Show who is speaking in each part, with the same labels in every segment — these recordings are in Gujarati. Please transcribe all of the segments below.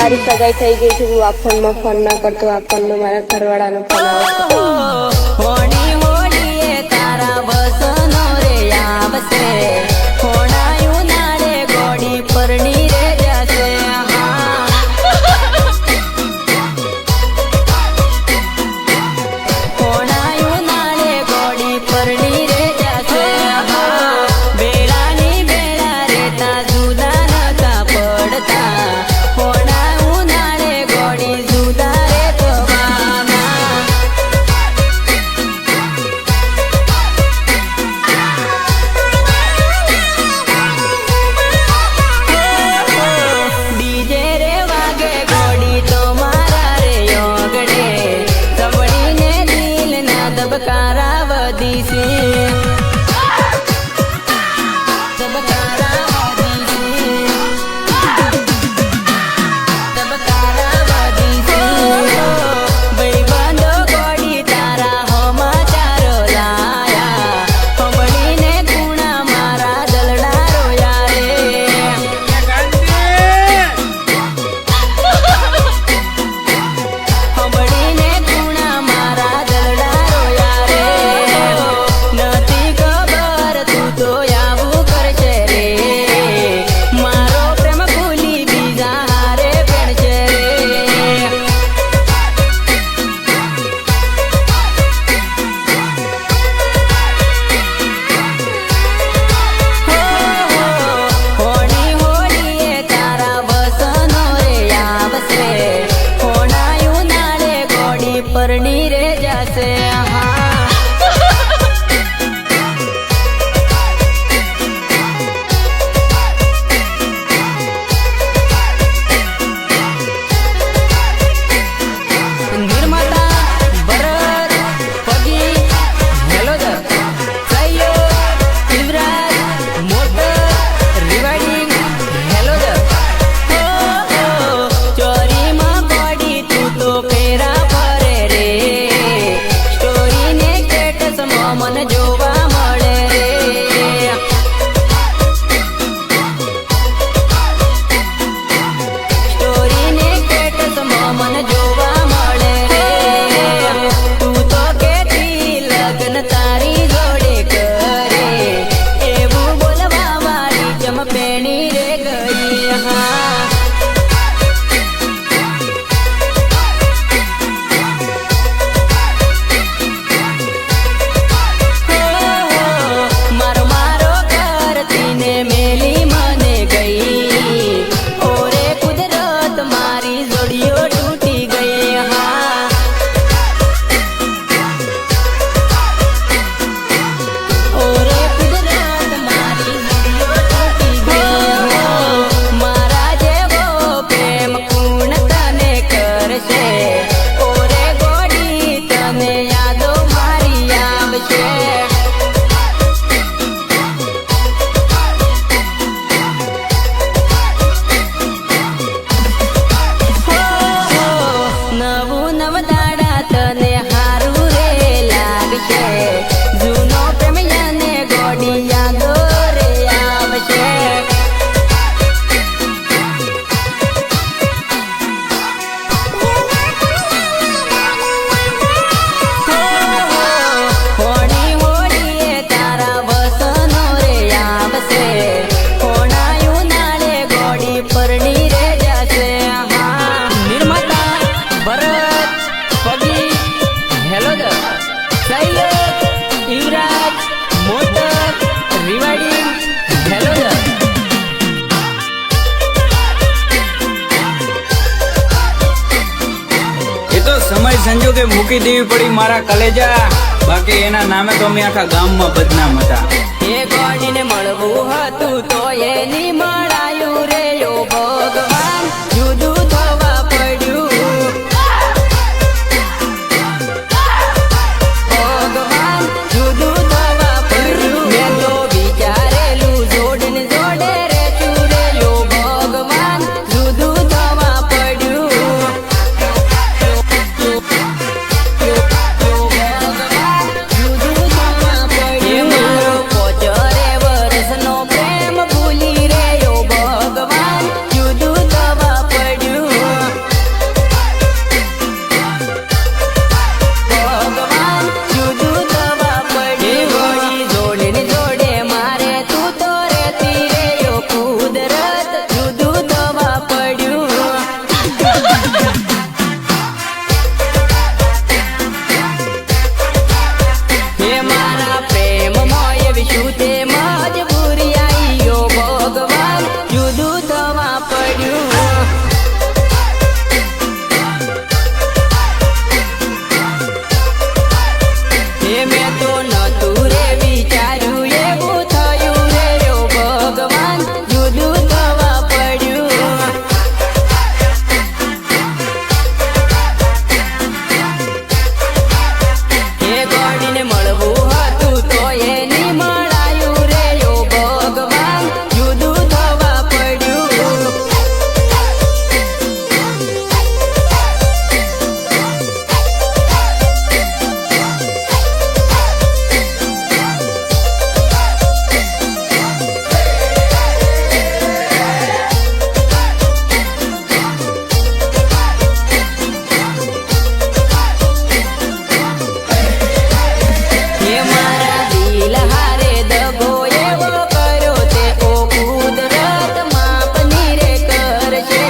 Speaker 1: મારી સગાઈ થઈ ગઈ છે, હું આ ફોનમાં ફોન ના કરતો, આ ફોનમાં મારા ઘરવાળાનો ફોન આવે
Speaker 2: તારા વસનો રે આવશે હોણાયું નારે ગોડી પરણી રે જશે હોણાયું નારે ગોડી પરણી રે જશે બેડાની બેડા રેતા જુદા નતા પડતા હોણાયું નારે ગોડી જુદા રે થવાના ડીજે રે વાગે ગોડી તો મારા રે યોગડે સંભળીને દિલ ના દબકારા વધી છે પરણી રે જશે નિર્માતા ભરત પગી હેલોદર સહયોગ યુવરાજ મોટર રિવાઇડિંગ હેલોદર ચોરીમાં ગોડી તું તો ફેરા મન જોવા મળે રે સ્ટોરીને સ્ટેટસમાં મન જોવા મળે રે તું તો કેતી લગ્ન તારી જોડે કરે એવું બોલવા વાળી ચમપેણી રે ગઈ
Speaker 3: સંજોગે મૂકી દેવી પડી મારા કલેજા, બાકી એના નામે તો અમે આખા ગામમાં બદનામ હતા.
Speaker 2: એ ગોડીને મળવું હતું તો એની મળાયું રે યો ભગવાન જુદું થવા પડ્યું ભગવાન જુદું થવા પડ્યું મેં તો વિચારેલું જોડને જોડે રે ચૂરે યો ભગવાન જુદું થવા પડ્યું વર્ષનો પ્રેમ ભૂલી રે યો ભગવાન જુદું થવા નતું રે વિચાર્યું એવું થયું રે યો ભગવાન જુદું થવા પડ્યું એ ગોડીને મળવું હતું તો એ ની મળાયું રે યો ભગવાન જુદું થવા પડ્યું હે મારા દિલ હારે દગો એવો કર્યો તે ઓ કુદરત માપની રે કરશે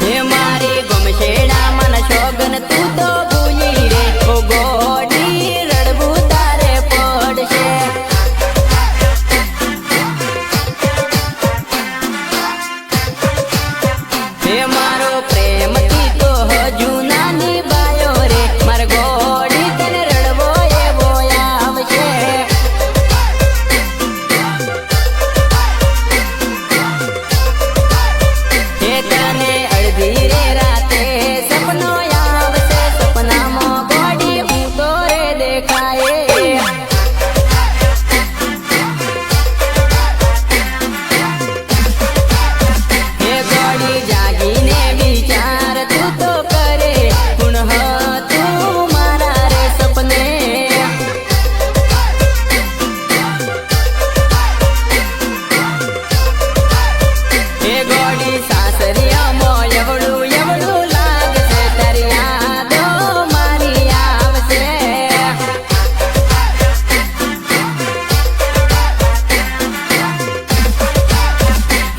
Speaker 2: હે મારી ગમશેડા મન શોગન તું તો ભૂલી રે ઓ ગોડી રડવું તારે પડશે હે મારો પ્રેમથી તો હજુ નાની બાયો રે માર ગોડી તને રડવો એવો આવશે હે તને અડધી રે રાતે સપનો આવશે સપનામાં ગોડી હું તો રે દેખાય હે ગોડી જાગીને વિચાર તું તો કરે ગુણ હતું મારા રે સપને હે ગોડી સાસરિયામાં એવડું એવડું લાગશે તારી યાદો મારી આવશે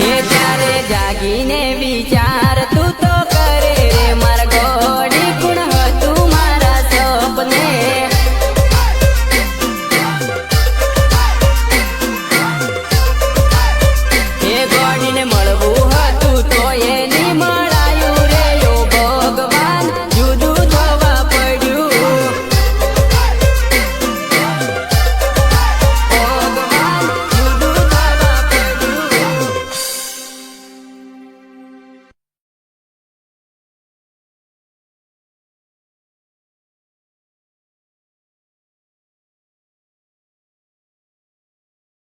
Speaker 2: હે ત્યારે જાગીને વિચાર